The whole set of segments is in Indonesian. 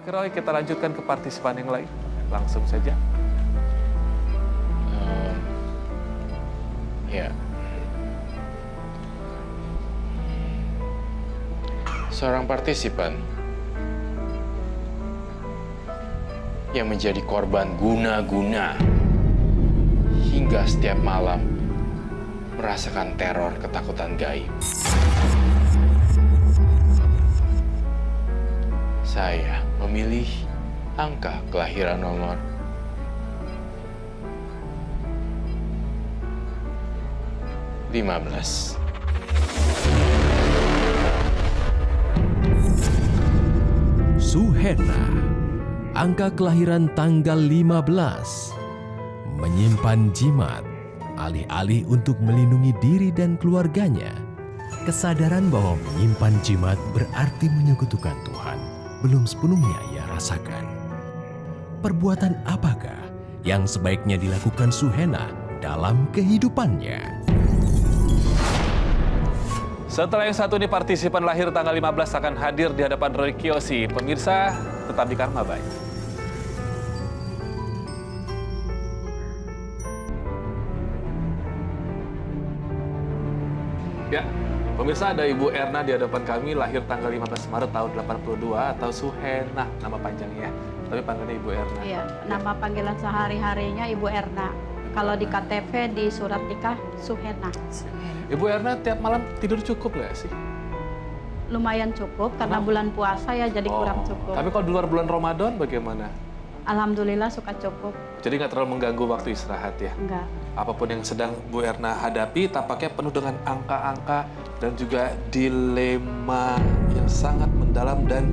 Oke Roy, kita lanjutkan ke partisipan yang lain. Langsung saja. Ya. Seorang partisipan yang menjadi korban guna-guna hingga setiap malam merasakan teror ketakutan gaib. Saya memilih angka kelahiran nomor 15. Suhena, angka kelahiran tanggal 15, menyimpan jimat, alih-alih untuk melindungi diri dan keluarganya. Kesadaran bahwa menyimpan jimat berarti menyekutukan Tuhan belum sepenuhnya ia rasakan. Perbuatan apakah yang sebaiknya dilakukan Suhena dalam kehidupannya? Setelah yang satu ini, partisipan lahir tanggal 15 akan hadir di hadapan Roy Kiyoshi. Pemirsa, tetap di Karma Baik. Ya, pemirsa, ada Ibu Erna di hadapan kami, lahir tanggal 15 Maret tahun 82 atau Suhena nama panjangnya. Tapi panggilannya Ibu Erna. Iya, nama panggilan sehari-harinya Ibu Erna. Kalau di KTP, di surat nikah, Suhena. Ibu Erna tiap malam tidur cukup nggak sih? Lumayan cukup, karena bulan puasa ya jadi kurang cukup. Tapi kalau di luar bulan Ramadan bagaimana? Alhamdulillah suka cukup. Jadi nggak terlalu mengganggu waktu istirahat ya? Enggak. Apapun yang sedang Bu Erna hadapi tampaknya penuh dengan angka-angka dan juga dilema yang sangat mendalam dan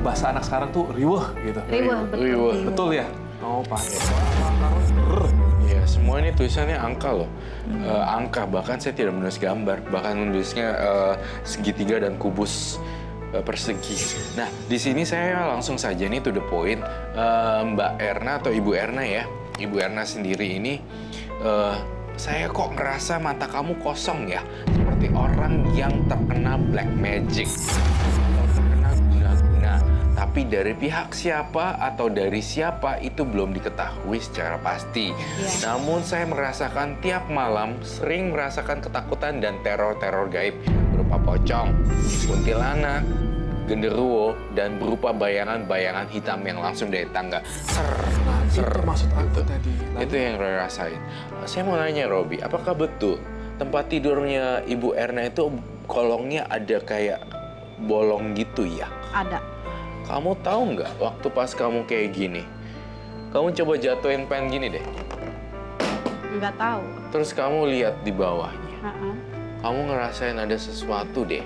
bahasa anak sekarang tuh riweuh gitu. Riweuh, betul. Riweuh. Betul ya? Oh, pakai. Ya, semua ini tulisannya angka loh. Angka, bahkan saya tidak menulis gambar, bahkan menulisnya segitiga dan kubus persegi. Nah, di sini saya langsung saja nih to the point. Mbak Erna atau Ibu Erna ya. Ibu Erna sendiri ini, saya kok ngerasa mata kamu kosong ya. Seperti orang yang terkena black magic. Atau terkena guna-guna. Tapi dari pihak siapa atau dari siapa itu belum diketahui secara pasti. Iya. Namun saya merasakan tiap malam sering merasakan ketakutan dan teror-teror gaib berupa pocong, kuntilanak, genderuwo, dan berupa bayangan-bayangan hitam yang langsung dari tangga. Itu maksud aku tadi. Itu yang Roy rasain. Saya mau nanya Robi, apakah betul tempat tidurnya Ibu Erna itu kolongnya ada kayak bolong gitu ya? Ada. Kamu tahu nggak waktu pas kamu kayak gini, kamu coba jatuhin pen gini deh. Enggak tahu. Terus kamu lihat di bawahnya. Heeh. Kamu ngerasain ada sesuatu deh.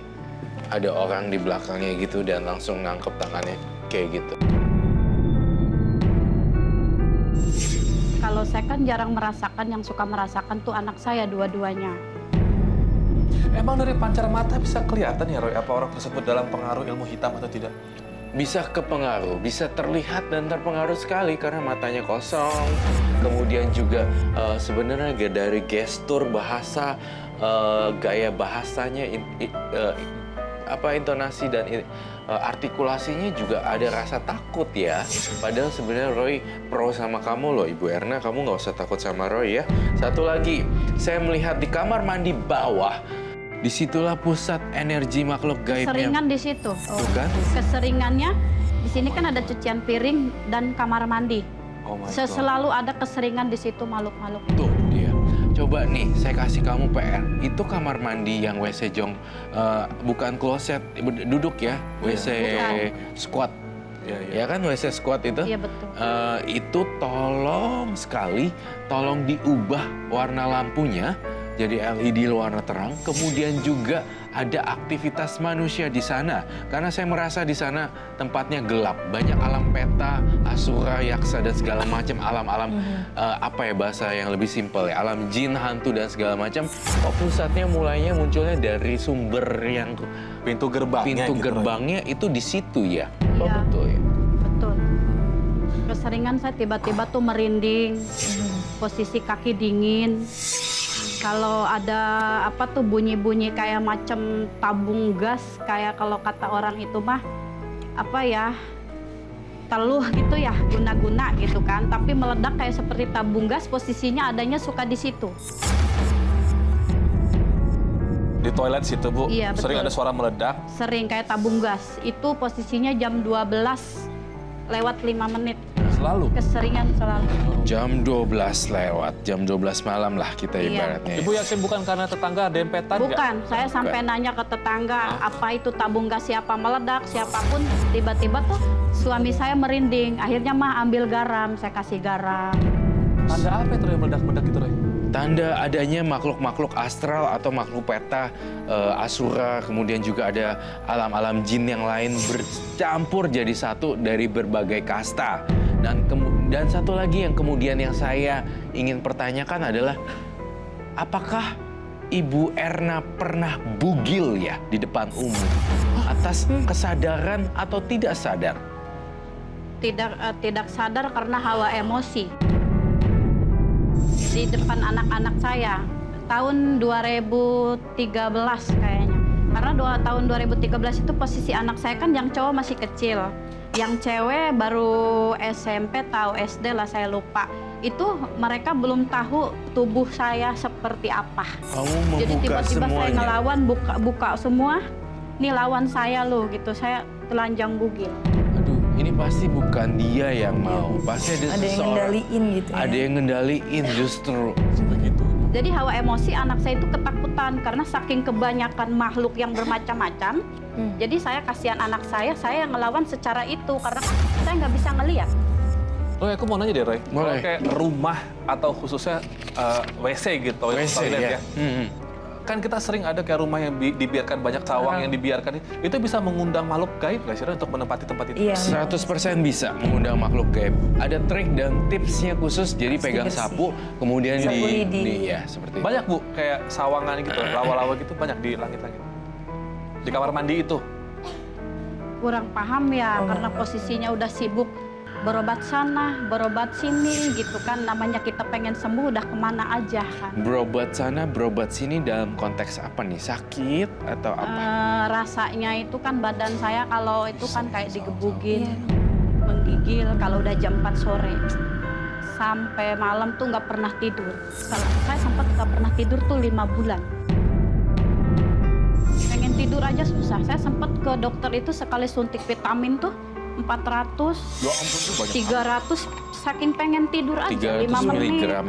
Ada orang di belakangnya gitu dan langsung nangkep tangannya kayak gitu. Kalau saya kan jarang merasakan, yang suka merasakan tuh anak saya dua-duanya. Emang dari pancar mata bisa kelihatan ya Roy, apa orang tersebut dalam pengaruh ilmu hitam atau tidak? Bisa kepengaruh, bisa terlihat dan terpengaruh sekali karena matanya kosong. Kemudian juga sebenarnya dari gestur bahasa, gaya bahasanya, intonasi dan artikulasinya juga ada rasa takut ya. Padahal sebenarnya Roy pro sama kamu loh, Ibu Erna, kamu nggak usah takut sama Roy ya. Satu lagi, saya melihat di kamar mandi bawah. Disitulah pusat energi makhluk gaibnya. Keseringan di situ. Bukan? Keseringannya di sini kan ada cucian piring dan kamar mandi. Oh my God. Selalu ada keseringan di situ makhluk-makhluk. Tuh dia. Coba nih, saya kasih kamu PR. Itu kamar mandi yang WC Jong, bukan kloset, duduk ya, WC squat. Ya. Ya kan WC squat itu? Iya betul. Itu tolong sekali, tolong diubah warna lampunya jadi LED warna terang. Kemudian juga ada aktivitas manusia di sana. Karena saya merasa di sana tempatnya gelap. Banyak alam peta, asura, yaksa, dan segala macam alam-alam. Apa ya bahasa yang lebih simpel ya? Alam jin, hantu, dan segala macam. Kok pusatnya mulainya munculnya dari sumber yang Pintu gerbangnya. pintu gitu, gerbangnya itu di situ ya? Oh Iya. betul ya? Betul. Keseringan saya tiba-tiba tuh merinding, posisi kaki dingin. Kalau ada apa tuh bunyi-bunyi kayak macam tabung gas, kayak kalau kata orang itu mah apa ya, teluh gitu ya, guna-guna gitu kan. Tapi meledak kayak seperti tabung gas, posisinya adanya suka di situ. Di toilet situ, Bu? Iya, betul. Sering ada suara meledak? Sering kayak tabung gas. Itu posisinya jam 12 lewat 5 menit. Selalu? Keseringan selalu. Jam 12 lewat, jam 12 malam lah kita Iya. ibaratnya. Ibu yakin bukan karena tetangga dempetan nggak? Bukan, saya sampai nanya ke tetangga, apa itu tabung gas, siapa meledak, siapapun. Tiba-tiba tuh suami saya merinding. Akhirnya mah ambil garam, saya kasih garam. Tanda apa itu yang meledak-meledak gitu, Roy? Tanda adanya makhluk-makhluk astral atau makhluk peta, asura, kemudian juga ada alam-alam jin yang lain bercampur jadi satu dari berbagai kasta. Dan satu lagi yang kemudian yang saya ingin pertanyakan adalah, apakah Ibu Erna pernah bugil ya di depan umum atas kesadaran atau tidak sadar? Tidak sadar karena hawa emosi. Di depan anak-anak saya tahun 2013 kayaknya. Karena tahun 2013 itu posisi anak saya kan yang cowok masih kecil. Yang cewek baru SMP atau SD lah, saya lupa. Itu mereka belum tahu tubuh saya seperti apa. Kamu Jadi membuka tiba-tiba saya semuanya. ngelawan, buka semua. Nih lawan saya loh gitu, saya telanjang bugil. Aduh, ini pasti bukan dia yang mau. Pasti ada Ada yang seseorang. ngendaliin gitu ya. Ada yang ngendaliin justru. Begitu. Jadi hawa emosi anak saya itu ketakutan karena saking kebanyakan makhluk yang bermacam-macam. Jadi saya kasihan anak saya yang ngelawan secara itu karena saya nggak bisa ngelihat. Roy, aku mau nanya deh, Roy. Kalau Boleh. kayak rumah atau khususnya WC gitu, WC toilet ya. ya. Kan kita sering ada kayak rumah yang dibiarkan banyak cawang yang dibiarkan. Itu bisa mengundang makhluk gaib nggak sih, Roy, untuk menempati tempat itu? Iya. 100% bisa mengundang makhluk gaib. Ada trik dan tipsnya khusus, jadi Pasti pegang bersih. sapu, kemudian Sapu lidi. ya seperti itu. Banyak, Bu, kayak sawangan gitu, lawa-lawa gitu banyak di langit-langit. Di kamar mandi itu. Kurang paham ya karena posisinya udah sibuk berobat sana, berobat sini gitu kan. Namanya kita pengen sembuh udah kemana aja kan. Berobat sana, berobat sini dalam konteks apa nih? Sakit atau apa? Rasanya itu kan badan saya kalau itu kan kayak digebugin, menggigil kalau udah jam 4 sore. Sampai malam tuh nggak pernah tidur. Saya sempat nggak pernah tidur tuh 5 bulan. Pengen tidur aja susah. Saya sempat ke dokter itu sekali suntik vitamin tuh 400, Ya ampun, itu banyak 300 saking pengen tidur aja 300 5 menit. miligram.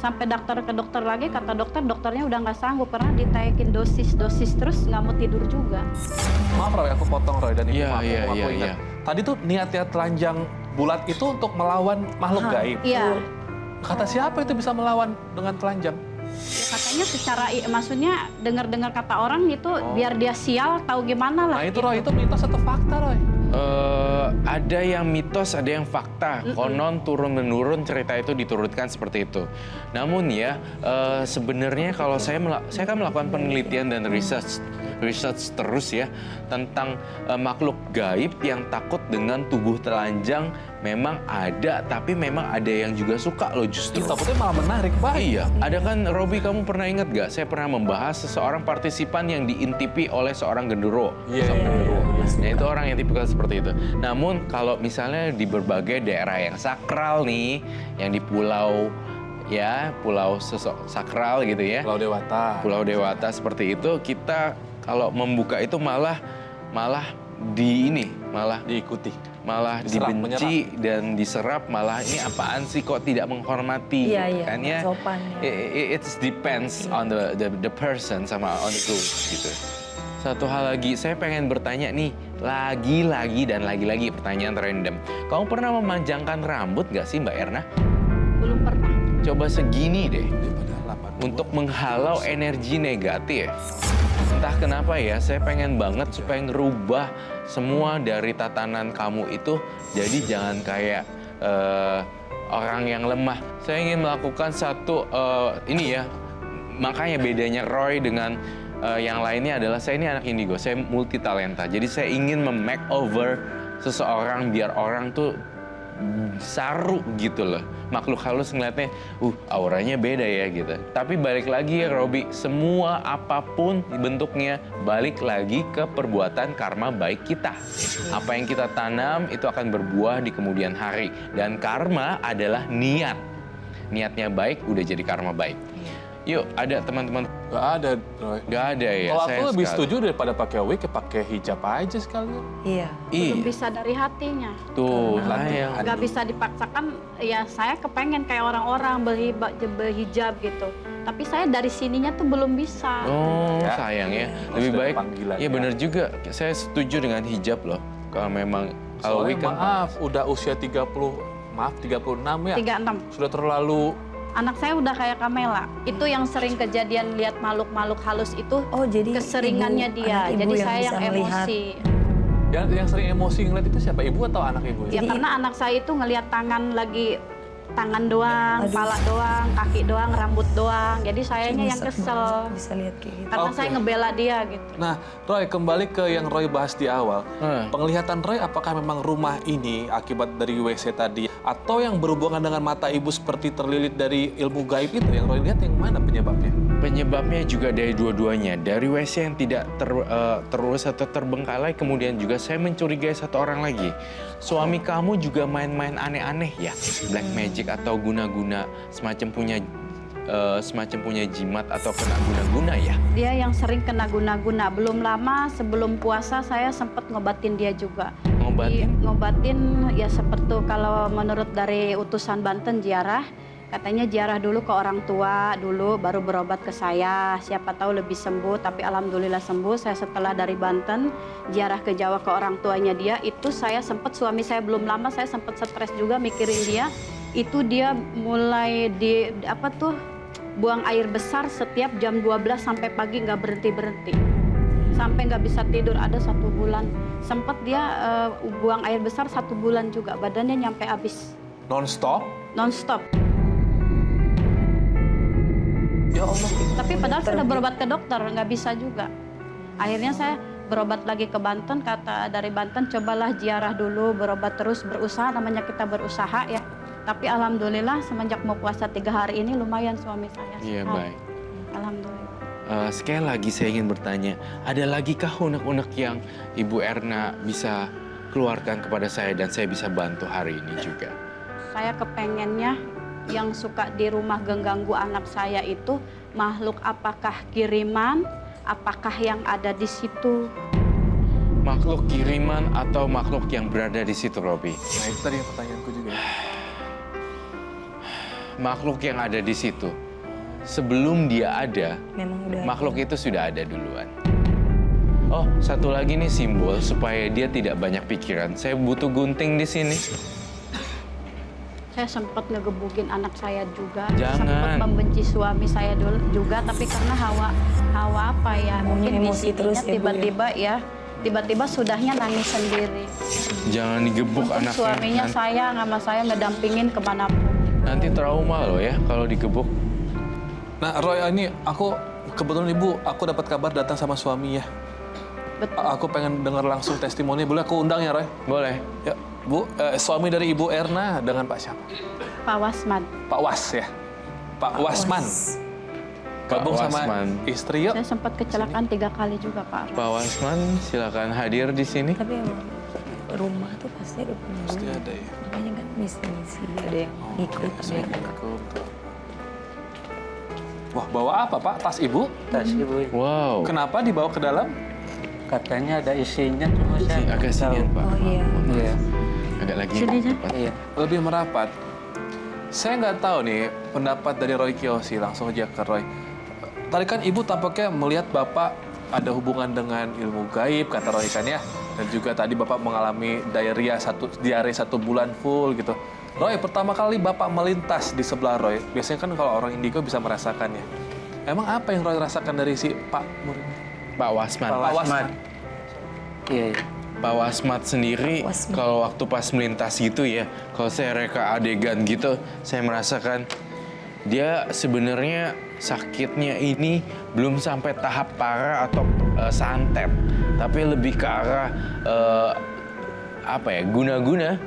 Sampai ke dokter lagi, kata dokternya udah nggak sanggup karena ditaikin dosis terus nggak mau tidur juga. Maaf, Roy, aku potong, Roy, dan Iya, aku iya, ingat. iya. Tadi tuh niat-niat telanjang bulat itu untuk melawan makhluk gaib. Iya. Kata siapa itu bisa melawan dengan telanjang? Ya, katanya secara maksudnya dengar-dengar kata orang itu biar dia sial tahu gimana lah. Nah itu, Roy, itu mitos atau fakta, Roy? Ada yang mitos, ada yang fakta. Konon turun-menurun cerita itu diturunkan seperti itu. Namun ya, sebenarnya kalau saya kan melakukan penelitian dan research terus ya tentang makhluk gaib yang takut dengan tubuh telanjang. Memang ada, tapi memang ada yang juga suka loh justru. Takutnya malah menarik, Pak. Iya, ada kan Robi, kamu pernah ingat gak? Saya pernah membahas seseorang partisipan yang diintipi oleh seorang gendero. Iya. Nah itu orang yang tipikal seperti itu. Namun kalau misalnya di berbagai daerah yang sakral nih, yang di pulau sakral gitu ya. Pulau Dewata. Pulau Dewata seperti itu, kita kalau membuka itu malah Diikuti. malah Diserap, dibenci dan diserap, malah ini apaan sih kok tidak menghormati. Iya, Kan ya. sopan ya. It depends on the person sama on the ghost gitu. Satu hal lagi, saya pengen bertanya nih, lagi-lagi pertanyaan random. Kamu pernah memanjangkan rambut nggak sih, Mbak Erna? Belum pernah. Coba segini deh, Daripada 82. untuk menghalau energi negatif. Entah kenapa ya, saya pengen banget supaya ngerubah semua dari tatanan kamu itu, jadi jangan kayak orang yang lemah. Saya ingin melakukan satu, ini ya, makanya bedanya Roy dengan yang lainnya adalah saya ini anak indigo, saya multi talenta. Jadi saya ingin mem-makeover seseorang biar orang tuh saru gitu loh. Makhluk halus ngeliatnya, auranya beda ya gitu. Tapi balik lagi ya Robi, semua apapun bentuknya balik lagi ke perbuatan karma baik kita. Apa yang kita tanam itu akan berbuah di kemudian hari. Dan karma adalah niat. Niatnya baik, udah jadi karma baik. Yuk, ada teman-teman. Gak ada, Roy. Gak ada ya. Kalau aku sayang lebih sekali. setuju daripada pakai wig, ya pakai hijab aja sekalian. Iya. Belum Iya, bisa dari hatinya. tuh sayang. Nggak bisa dipaksakan, ya saya kepengen kayak orang-orang berhijab gitu. Tapi saya dari sininya tuh belum bisa. Oh, Ya. sayang ya. Harus Lebih ada baik. panggilan, Iya ya. benar juga. Saya setuju dengan hijab loh. Kalau memang kalau Soalnya wig kan maaf, udah usia 36 ya. 36. Sudah terlalu Anak saya udah kayak Kamela. Itu yang sering kejadian lihat makhluk-makhluk halus itu Oh, jadi keseringannya ibu, dia. anak ibu Jadi yang saya bisa yang melihat. emosi. yang sering emosi ngeliat itu siapa? Ibu atau anak ibu? Ya Jadi- karena anak saya itu ngelihat tangan doang, Aduh. kepala doang, kaki doang, rambut doang. Jadi sayanya yang Bisa- kesel. Bisa lihat kayak gitu. Karena Oke. saya ngebela dia gitu. Nah, Roy, kembali ke yang Roy bahas di awal. Hmm. Penglihatan Roy apakah memang rumah ini akibat dari WC tadi atau yang berhubungan dengan mata ibu seperti terlilit dari ilmu gaib itu yang Roy lihat yang mana penyebabnya? penyebabnya juga dari dua-duanya. Dari WC yang tidak terurus atau terbengkalai, kemudian juga saya mencurigai satu orang lagi. Suami kamu juga main-main aneh-aneh ya, black magic atau guna-guna semacam punya jimat atau kena guna-guna ya. Dia yang sering kena guna-guna. Belum lama sebelum puasa saya sempat ngobatin dia juga. Ngobatin? Ngobatin ya seperti kalau menurut dari utusan Banten ziarah, katanya ziarah dulu ke orang tua dulu baru berobat ke saya. Siapa tahu lebih sembuh, tapi alhamdulillah sembuh. Saya setelah dari Banten ziarah ke Jawa ke orang tuanya dia, itu saya sempat suami saya belum lama saya sempat stres juga mikirin dia. Itu dia mulai buang air besar setiap jam 12 sampai pagi nggak berhenti-berhenti. Sampai nggak bisa tidur ada 1 bulan. Sempat dia buang air besar 1 bulan juga, badannya nyampe habis. Non-stop? Non-stop. Ya Allah. Tapi padahal sudah berobat ke dokter, nggak bisa juga. Akhirnya saya berobat lagi ke Banten, kata dari Banten cobalah ziarah dulu, berobat terus, berusaha, namanya kita berusaha ya. Tapi alhamdulillah semenjak mau puasa 3 hari ini lumayan suami saya Iya, sehat. baik. Alhamdulillah. Sekali lagi saya ingin bertanya, ada lagi kah unek-unek yang Ibu Erna bisa keluarkan kepada saya dan saya bisa bantu hari ini juga? Saya kepengennya yang suka di rumah mengganggu anak saya itu makhluk apakah kiriman, apakah yang ada di situ. Makhluk kiriman atau makhluk yang berada di situ, Robi? Nah itu tadi pertanyaanku juga. Makhluk yang ada di situ, sebelum dia ada, Memang udah. makhluk itu sudah ada duluan. Oh, satu lagi nih simbol supaya dia tidak banyak pikiran. Saya butuh gunting di sini. Saya sempat ngegebukin anak saya juga, Jangan. sempat membenci suami saya dulu juga, tapi karena hawa apa ya, mungkin emosi terus ya, Bu, ya? tiba-tiba sudahnya nangis sendiri. Jangan digebuk Untung anaknya. suaminya sayang sama saya, ngedampingin kemanapun. Nanti trauma loh ya kalau digebuk. Nah Roy, ini aku kebetulan Ibu, aku dapat kabar datang sama suami ya. Betul. Aku pengen dengar langsung testimoni, boleh aku undang ya Roy? Boleh. Ya, Bu, suami dari Ibu Erna dengan Pak siapa? Pak Wasman. Pak Was ya? Pak Wasman. Gabung Pak sama Wasman. istri yuk. Saya sempat kecelakaan 3 kali juga Pak. Pak Wasman, silakan hadir di sini. Tapi emang rumah tuh pasti ada penghuni. Pasti ada ya. Makanya kan misi-misi ada yang ngikut, ada yang Assalamualaikum. Wah, bawa apa Pak? Tas Ibu? Tas ibu, Wow. Kenapa dibawa ke dalam? katanya ada isinya cuma saya nggak Agak tahu. sinian, Pak. Oh iya. Iya, Agak lagi. Sini aja. Pak. iya. Lebih merapat. Saya nggak tahu nih pendapat dari Roy Kiyoshi, langsung aja ke Roy. Tadi kan Ibu tampaknya melihat Bapak ada hubungan dengan ilmu gaib, kata Roy kan ya. Dan juga tadi Bapak mengalami diare 1 bulan full gitu. Roy, pertama kali Bapak melintas di sebelah Roy, biasanya kan kalau orang indigo bisa merasakannya. Emang apa yang Roy rasakan dari si Pak murid? Pak Wasman. Pak Wasman. Iya, iya. Pak Wasmat sendiri, Wasmat. kalau waktu pas melintas gitu ya, kalau saya reka adegan gitu, saya merasakan dia sebenarnya sakitnya ini belum sampai tahap parah atau santet, tapi lebih ke arah guna-guna.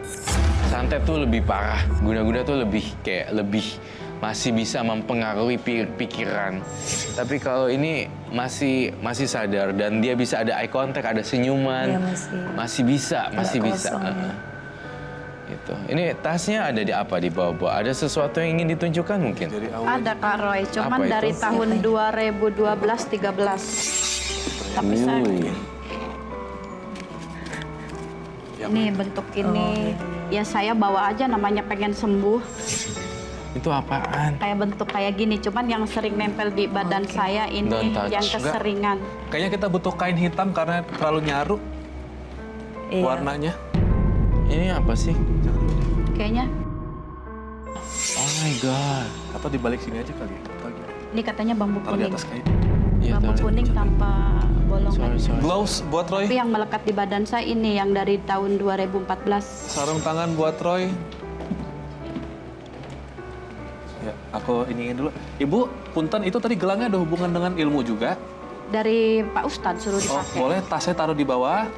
santet tuh lebih parah. Guna-guna tuh lebih masih bisa mempengaruhi pikiran. Tapi kalau ini masih sadar dan dia bisa ada eye contact, ada senyuman. Iya, masih bisa. kosong, ya. Gitu. Ini tasnya ada di apa di bawah-bawah? Ada sesuatu yang ingin ditunjukkan mungkin? Dari awal. Ada Kak Roy, cuman Apa itu? dari tahun 2012-13. Tapi saya ini bentuk ini, ya saya bawa aja namanya pengen sembuh. Itu apaan? Kayak bentuk kayak gini, cuman yang sering nempel di badan saya ini Don't touch. yang keseringan. Kayaknya kita butuh kain hitam karena terlalu nyaru Iya. warnanya. Ini apa sih? Kayaknya Oh my god. Atau di balik sini aja kali. ini katanya bambu Taruh di kuning. atas kain. Iya, Bambu taruh. kuning tanpa bolongan. Sorry. Gloves buat Roy. Tapi yang melekat di badan saya ini yang dari tahun 2014. Sarung tangan buat Roy. Ya, aku iniin dulu. Ibu, punten itu tadi gelangnya ada hubungan dengan ilmu juga. Dari Pak Ustadz suruh Oh, dipakai. boleh tasnya taruh di bawah.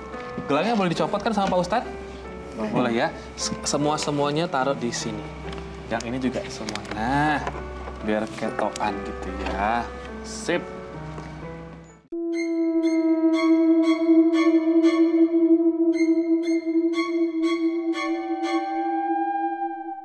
Gelangnya boleh dicopot kan sama Pak Ustadz? Boleh ya. Semuanya taruh di sini. Yang ini juga semua. Nah, biar ketoan gitu ya. Sip.